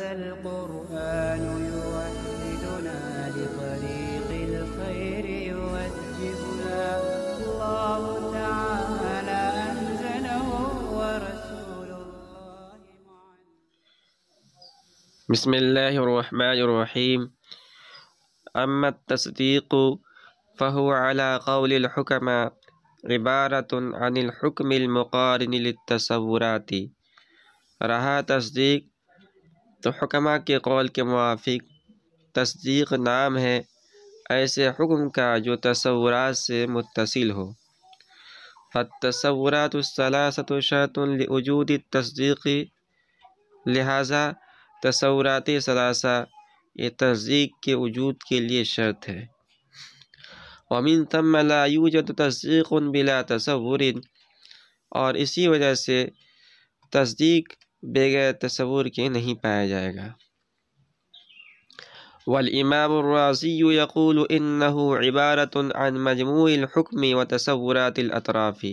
هذا القرآن يوحدنا لطريق الخير يوجهنا الله تعالى أنزله ورسول الله بسم الله الرحمن الرحيم. أما التصديق فهو على قول الحكماء عبارة عن الحكم المقارن للتصورات. رہا تصدیق تو حکماء کے قول کے موافق تصدیق نام ہے ایسے حکم کا جو تصورات سے متصل ہو. فالتصورات الثلاثة شرط لوجود التصدیق، لہذا تصورات ثلاثہ یہ تصدیق کے وجود کے لیے شرط ہے. ومن ثم لا يوجد تصدیق بلا تصور، اور اسی وجہ سے تصدیق بغیر تصور کے نہیں پایا جائے گا. والامام الرازی یقول انه عبارة عن مجموع الحکم وتصورات الاطراف،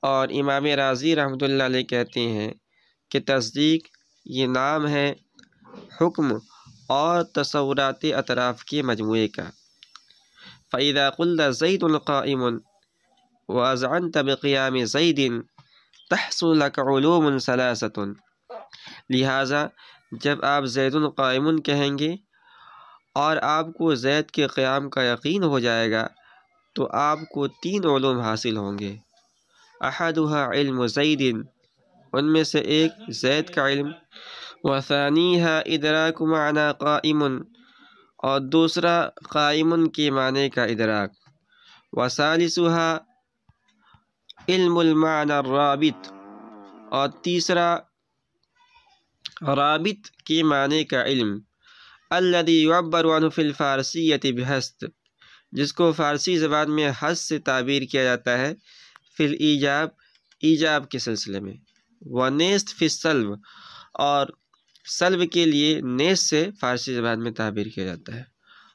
اور امام رازی رحمۃ اللہ علیہ کہتے ہیں کہ تصدیق یہ نام ہے حکم اور تصورات اطراف کے مجموعے کا. فإذا قلت زید قائم وأذعنت بقیام زید تحصل لك علوم ثلاثة، لہذا جب آپ زید قائم کہیں گے اور آپ کو زید کے قیام کا یقین ہو جائے گا تو آپ کو تین علوم حاصل ہوں گے. احدها علم زید، ان میں سے ایک زید کا علم. وثانیها ادراک معنی قائم، اور دوسرا قائم کے معنی کا ادراک. وثالثها علم المعنی الرابط، اور تیسرا رابط کے معنی کا علم. الذي يعبر عنه في الفارسیة بحسد، جس کو فارسی زبان میں حسد سے تعبیر کیا جاتا ہے. فی الایجاب، ایجاب کے سلسلے میں. ونیست فی السلب، اور سلب کے لیے نیست سے فارسی زبان میں تعبیر کیا جاتا ہے.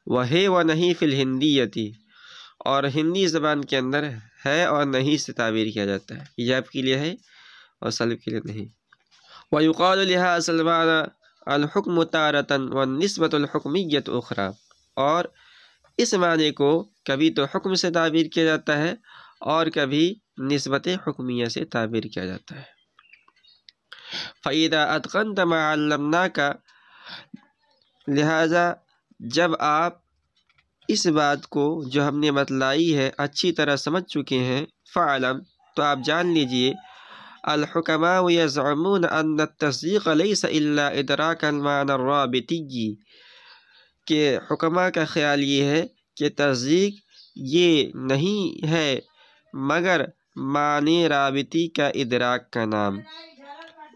وہے و نہیں فی الہندیتی، اور ہندی زبان کے اندر ہے اور نہیں سے تعبیر کیا جاتا ہے. ایجاب کے لیے ہے اور سلب کے لیے نہیں. ویقال لہذا سلمان الحکم تارۃ والنسبۃ الحکمیۃ اخری، اور اس معنی کو کبھی تو حکم سے تعبیر کیا جاتا ہے اور کبھی نسبت حکمیہ سے تعبیر کیا جاتا ہے. فَإِذَا أَتْقَنْتَ مَا عَلَّمْنَاكَ، لہذا جب آپ اس بات کو جو ہم نے بتلائی ہے اچھی طرح سمجھ چکے ہیں، فَعْلَمْ، تو آپ جان لیجئے، الحکماء یزعمون ان التصدیق لیس الا ادراک المعنی الرابطی، کہ حکماء کا خیال یہ ہے کہ تصدیق یہ نہیں ہے مگر معنی رابطی کا ادراک کا نام.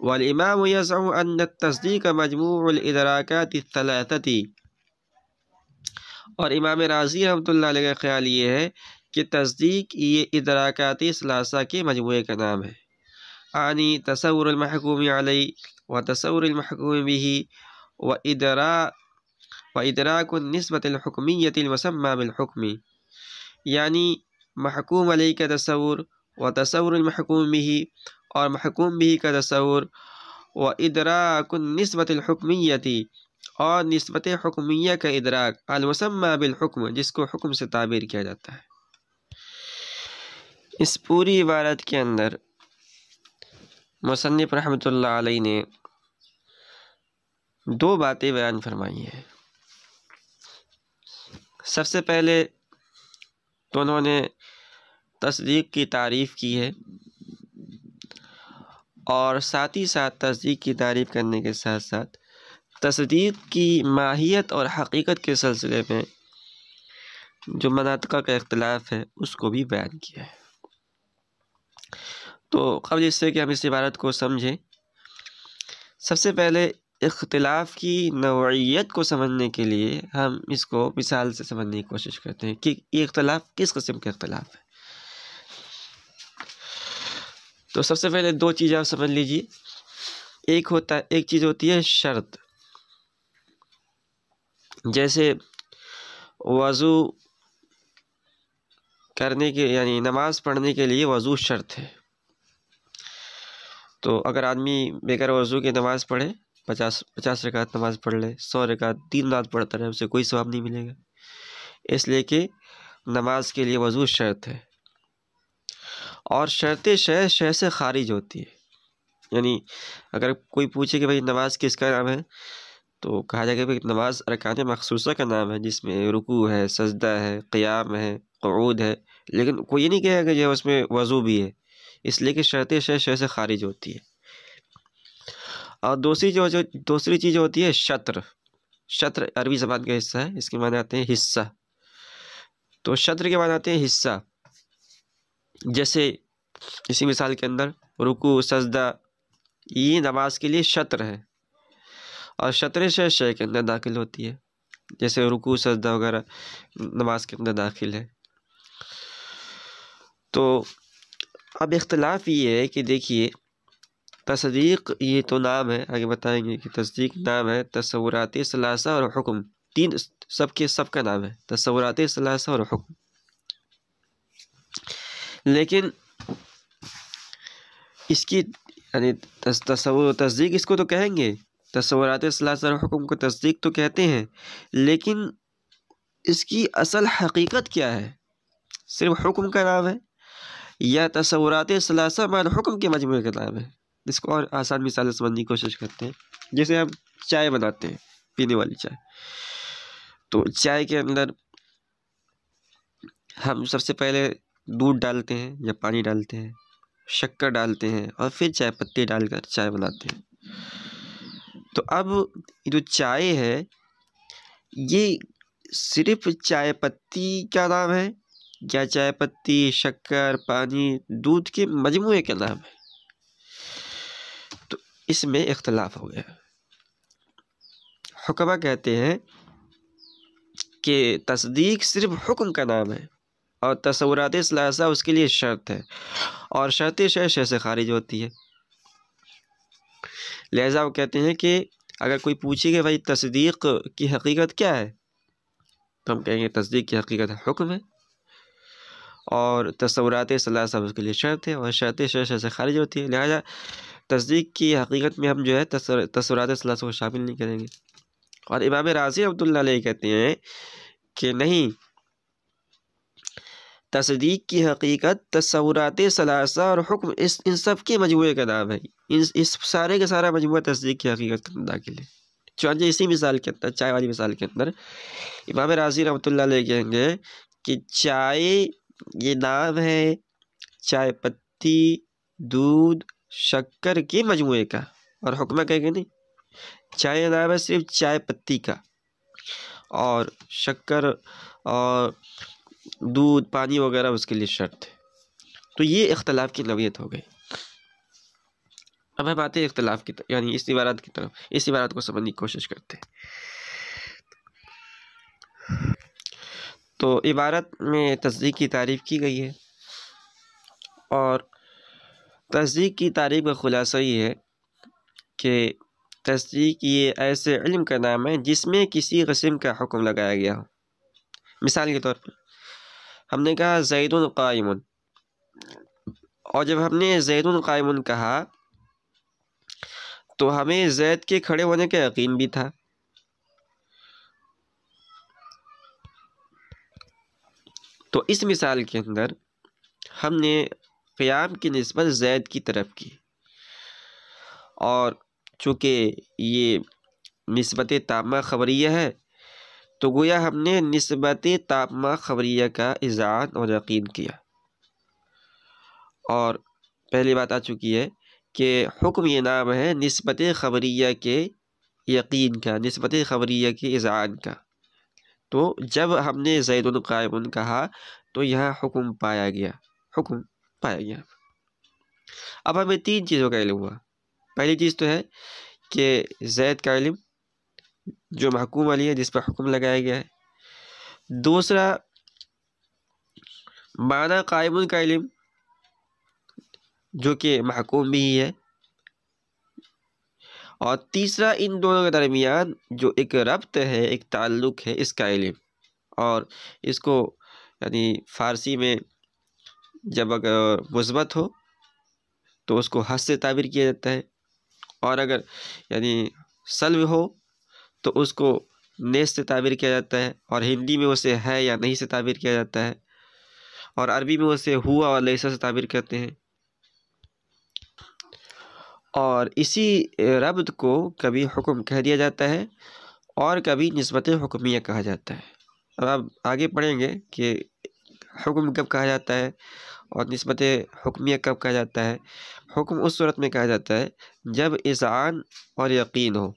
والامام یزعم ان التصدیق مجموع الادراکات الثلاثۃ، اور امام رازی رحمۃ اللہ علیہ کا خیال یہ ہے کہ تصدیق یہ ادراکات ثلاثہ کے مجموعے کا نام ہے. عنی تصور المحکوم علیہ وتصور المحکوم به وادراک النسبۃ الحکمیۃ المسمى بالحکم، یعنی محکوم علیہ کا تصور وتصور المحکوم به اور محکوم به کا تصور، وادراک النسبۃ الحکمیۃ اور نسبت حکمیہ کا ادراک، المسمى بالحکم جس کو حکم سے تعبیر کیا جاتا ہے. اس پوری عبارت کے اندر مصنف رحمۃ اللہ علیہ نے دو باتیں بیان فرمائی ہیں. سب سے پہلے تو انہوں نے تصدیق کی تعریف کی ہے، اور ساتھ ہی ساتھ تصدیق کی تعریف کرنے کے ساتھ ساتھ تصدیق کی ماہیت اور حقیقت کے سلسلے میں جو مناطق کا اختلاف ہے اس کو بھی بیان کیا ہے. تو قبل اس سے کہ ہم اس عبارت کو سمجھیں، سب سے پہلے اختلاف کی نوعیت کو سمجھنے کے لیے ہم اس کو مثال سے سمجھنے کی کوشش کرتے ہیں کہ یہ اختلاف کس قسم کا اختلاف ہے. تو سب سے پہلے دو چیزیں آپ سمجھ لیجیے. ایک چیز ہوتی ہے شرط، جیسے وضو کرنے کے یعنی نماز پڑھنے کے لیے وضو شرط ہے. تو اگر آدمی بغیر وضو کی نماز پڑھے 50 رکعت نماز پڑھ لے، 100 رکعت 3 رات پڑھتا رہے، اسے کوئی ثواب نہیں ملے گا، اس لیے کہ نماز کے لیے وضو شرط ہے، اور شرط شے سے خارج ہوتی ہے۔ یعنی اگر کوئی پوچھے کہ بھائی نماز کس کا نام ہے، تو کہا جائے کہ نماز ارکان مخصوصہ کا نام ہے، جس میں رکوع ہے، سجدہ ہے، قیام ہے، قعود ہے، لیکن کوئی یہ نہیں کہے گا کہ جو اس میں وضو بھی ہے، اس لیے کہ شرط شے سے خارج ہوتی ہے۔ اور دوسری چیز ہوتی ہے شطر۔ شطر عربی زبان کا حصہ ہے، اس کے معنی آتے ہیں حصہ۔ تو شطر کے معنی آتے ہیں حصہ، جیسے اسی مثال کے اندر رکوع، سجدہ، یہ نماز کے لیے شطر ہے، اور شطر شے کے اندر داخل ہوتی ہے، جیسے رکوع، سجدہ وغیرہ نماز کے اندر داخل ہے۔ تو اب اختلاف یہ ہے کہ دیکھیے تصدیق یہ تو نام ہے، آگے بتائیں گے کہ تصدیق نام ہے، تصورات ثلاثہ اور حکم تین سب کا نام ہے، تصورات ثلاثہ اور حکم۔ لیکن اس کی یعنی تصدیق اس کو تو کہیں گے، تصورات ثلاثہ اور حکم کو تصدیق تو کہتے ہیں، لیکن اس کی اصل حقیقت کیا ہے؟ صرف حکم کا نام ہے یا تصورات ثلاثہ بعد حکم کے مجموعے کا نام ہے؟ اس کو اور آسان مثال سمجھنے کی کوشش کرتے ہیں۔ جیسے ہم چائے بناتے ہیں، پینے والی چائے، تو چائے کے اندر ہم سب سے پہلے دودھ ڈالتے ہیں یا پانی ڈالتے ہیں، شکر ڈالتے ہیں، اور پھر چائے پتی ڈال کر چائے بناتے ہیں۔ تو اب جو چائے ہے یہ صرف چائے پتی کا نام ہے یا چائے پتی، شکر، پانی، دودھ کے مجموعے کا نام ہے؟ تو اس میں اختلاف ہو گیا۔ حکماء کہتے ہیں کہ تصدیق صرف حکم کا نام ہے، اور تصورات ثلاثہ اس کے لیے شرط ہے، اور شرط شے سے خارج ہوتی ہے۔ لہذا وہ کہتے ہیں کہ اگر کوئی پوچھے کہ بھائی تصدیق کی حقیقت کیا ہے، تو ہم کہیں گے تصدیق کی حقیقت حکم ہے، اور تصورات ثلاثہ اس کے لیے شرط ہے، اور شرط شے سے خارج ہوتی ہے۔ لہذا تصدیق کی حقیقت میں ہم جو ہے تصورات ثلاثہ کو شامل نہیں کریں گے۔ اور امام رازی رحمۃ اللہ علیہ کہتے ہیں کہ نہیں، تصدیق کی حقیقت تصورات ثلاثہ اور حکم ان سب کے مجموعے کا نام ہے، اس سارے کا سارا مجموعہ تصدیق کی حقیقت کے اندر داخل ہے۔ چنانچہ اسی مثال کے اندر، چائے والی مثال کے اندر، امام رازی رحمۃ اللہ علیہ کہیں گے کہ چائے یہ نام ہے چائے پتی، دودھ، شکر کے مجموعے کا، اور حکمہ کہیں گے نہیں، چائے نام ہے صرف چائے پتی کا، اور شکر اور دودھ، پانی وغیرہ اس کے لیے شرط ہے۔ تو یہ اختلاف کی نوعیت ہو گئی۔ اب ہم آتے ہیں اختلاف کی طرف، یعنی اس عبارت کی طرف، اس عبارت کو سمجھنے کی کوشش کرتے ہیں۔ تو عبارت میں تصدیق کی تعریف کی گئی ہے، اور تصدیق کی تعریف کا خلاصہ یہ ہے کہ تصدیق یہ ایسے علم کا نام ہے جس میں کسی قسم کا حکم لگایا گیا ہو۔ مثال کے طور پر ہم نے کہا زید قائم، اور جب ہم نے زید قائم کہا تو ہمیں زید کے کھڑے ہونے کا یقین بھی تھا، تو اس مثال کے اندر ہم نے قیام کی نسبت زید کی طرف کی، اور چونکہ یہ نسبت تامہ خبریہ ہے تو گویا ہم نے نسبت تامہ خبریہ کا اذعان اور یقین کیا۔ اور پہلی بات آ چکی ہے کہ حکم یہ نام ہے نسبت خبریہ کے یقین کا، نسبت خبریہ کے اذعان کا۔ تو جب ہم نے زید قائم کہا تو یہاں حکم پایا گیا، حکم پایا گیا۔ اب ہمیں 3 چیزوں کا علم ہوا۔ پہلی چیز تو ہے کہ زید کا علم جو محکوم علیہ ہے، جس پر حکم لگایا گیا ہے۔ دوسرا معنی قائم کا علم جو کہ محکوم بھی ہے، اور تیسرا ان دونوں کے درمیان جو ایک ربط ہے، ایک تعلق ہے، اس کا علم۔ اور اس کو یعنی فارسی میں جب اگر مثبت ہو تو اس کو حد سے تعبیر کیا جاتا ہے، اور اگر یعنی سلب ہو تو اس کو نیس سے تعبیر کیا جاتا ہے، اور ہندی میں اسے ہے یا نہیں سے تعبیر کیا جاتا ہے، اور عربی میں اسے ہوا اور لیسا سے تعبیر کرتے ہیں۔ اور اسی ربط کو کبھی حکم کہہ دیا جاتا ہے اور کبھی نسبت حکمیہ کہا جاتا ہے۔ اب آپ آگے پڑھیں گے کہ حکم کب کہا جاتا ہے اور نسبت حکمیہ کب کہا جاتا ہے۔ حکم اس صورت میں کہا جاتا ہے جب اذعان اور یقین ہو،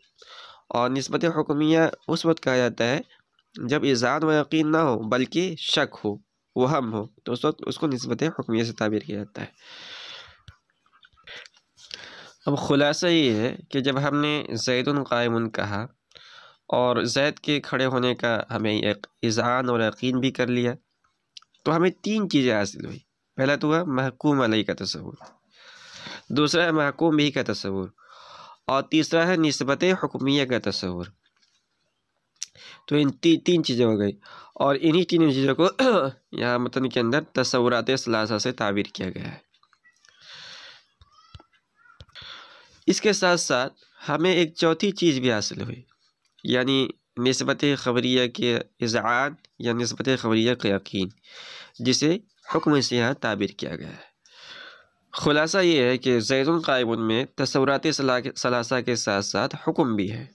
اور نسبت حکمیہ اس وقت کہا جاتا ہے جب اذعان و یقین نہ ہو بلکہ شک ہو، وہم ہو، تو اس وقت اس کو نسبت حکمیہ سے تعبیر کیا جاتا ہے۔ اب خلاصہ یہ ہے کہ جب ہم نے زید قائم کہا اور زید کے کھڑے ہونے کا ہمیں ایک اذعان اور یقین بھی کر لیا، تو ہمیں تین چیزیں حاصل ہوئی۔ پہلا تو ہوا محکوم علیہ کا تصور، دوسرا ہے محکوم بھی کا تصور، اور تیسرا ہے نسبت حکمیہ کا تصور۔ تو ان تین چیزیں ہو گئی، اور انہی تین چیزوں کو یہاں متن کے اندر تصورات ثلاثہ سے تعبیر کیا گیا ہے۔ اس کے ساتھ ساتھ ہمیں ایک چوتھی چیز بھی حاصل ہوئی، یعنی نسبت خبریہ کے اذعان یا نسبت خبریہ کا یقین، جسے حکم سے یہاں تعبیر کیا گیا ہے۔ خلاصہ یہ ہے کہ زید قائم میں تصورات ثلاثہ کے ساتھ ساتھ حکم بھی ہے،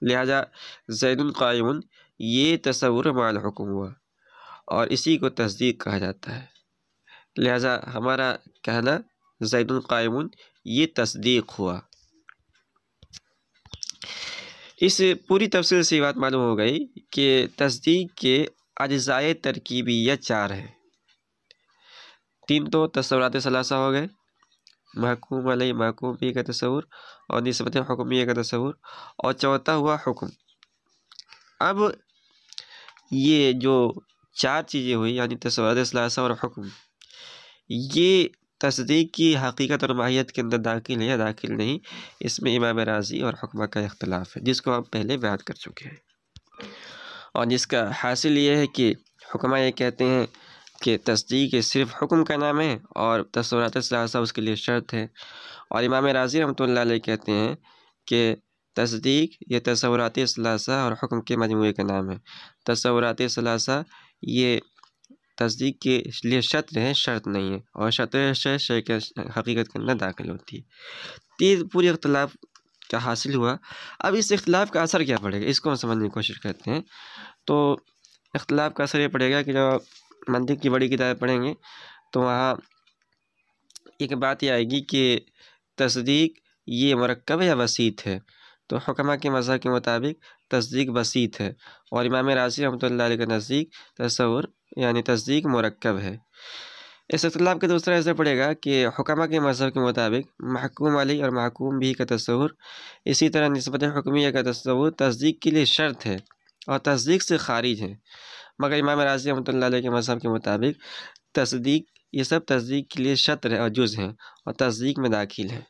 لہذا زید قائم یہ تصور مع الحکم ہوا، اور اسی کو تصدیق کہا جاتا ہے۔ لہذا ہمارا کہنا زید قائم یہ تصدیق ہوا۔ اس پوری تفصیل سے یہ بات معلوم ہو گئی کہ تصدیق کے اجزائے ترکیبیہ چار ہیں۔ تین تو تصورات ثلاثہ ہو گئے، محکوم علیہ محکوم بھی کا تصور اور نسبت حکمیہ کا تصور، اور چوتھا ہوا حکم۔ اب یہ جو چار چیزیں ہوئی یعنی تصورات ثلاثہ اور حکم، یہ تصدیق کی حقیقت اور ماہیت کے اندر داخل ہے یا داخل نہیں، اس میں امام رازی اور حکمہ کا اختلاف ہے، جس کو ہم پہلے بیان کر چکے ہیں، اور جس کا حاصل یہ ہے کہ حکمہ یہ کہتے ہیں کہ تصدیق صرف حکم کا نام ہے اور تصورات ثلاثہ اس کے لیے شرط ہے، اور امام رازی رحمۃ اللہ علیہ کہتے ہیں کہ تصدیق یہ تصورات ثلاثہ اور حکم کے مجموعے کا نام ہے۔ تصورات ثلاثہ یہ تصدیق کے لیے شرط ہے، شرط نہیں ہے، اور شرط شے کے حقیقت کے اندر داخل ہوتی ہے۔ یہ پوری اختلاف کا حاصل ہوا۔ اب اس اختلاف کا اثر کیا پڑے گا، اس کو ہم سمجھنے کی کوشش کرتے ہیں۔ تو اختلاف کا اثر یہ پڑے گا کہ جب منطق کی بڑی کتابیں پڑھیں گے تو وہاں ایک بات یہ آئے گی کہ تصدیق یہ مرکب یا وسیط ہے، تو حکمہ کے مذہب کے مطابق تصدیق وسیط ہے، اور امام رازی رحمۃ اللہ علیہ کے نزدیک تصور یعنی تصدیق مرکب ہے۔ اس اختلاف کا دوسرا اثر پڑے گا کہ حکمہ کے مذہب کے مطابق محکوم علیہ اور محکوم بھی کا تصور، اسی طرح نسبت حکمیہ کا تصور تصدیق کے لیے شرط ہے اور تصدیق سے خارج ہے، مگر امام رازی رحمۃ اللہ علیہ کے مذہب کے مطابق تصدیق یہ سب تصدیق کے لیے شرط ہے اور جز ہیں اور تصدیق میں داخل ہے۔